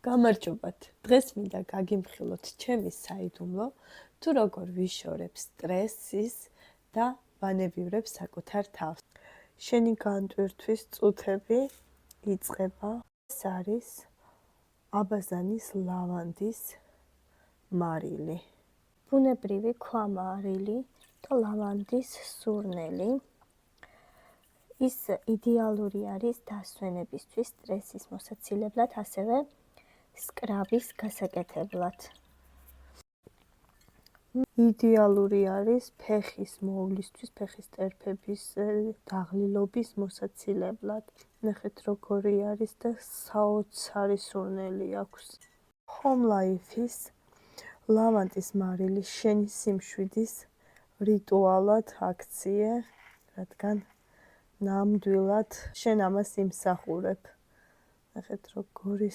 გამარჯობათ. დღეს მინდა გაგიმხილოთ ჩემი საიდუმლო, თუ როგორ ვიშორებ სტრესის და ვანებივრებ საკუთარ თავს. შენი განტვირთვის წუთები იწყება. ეს არის აბაზანის ლავანდის მარილი. ბუნებრივი ქვამარილი და ლავანდის სურნელი. ის იდეალური არის დასვენებისთვის, სტრესის მოსაცილებლად, ასევე სკრაბის გასაკეთებლად. იდეალური არის ფეხის მოვლისთვის, ფეხის ტერფების დაღლილობის მოსაცილებლად. ნახეთ როგორი არის და საოცარი სურნელი აქვს. Home Life-ის ლავანდის მარილი შენი სიმშვიდის რიტუალად აქციე, რადგან ნამდვილად შენ ამას იმსახურებ. ნახეთ როგორი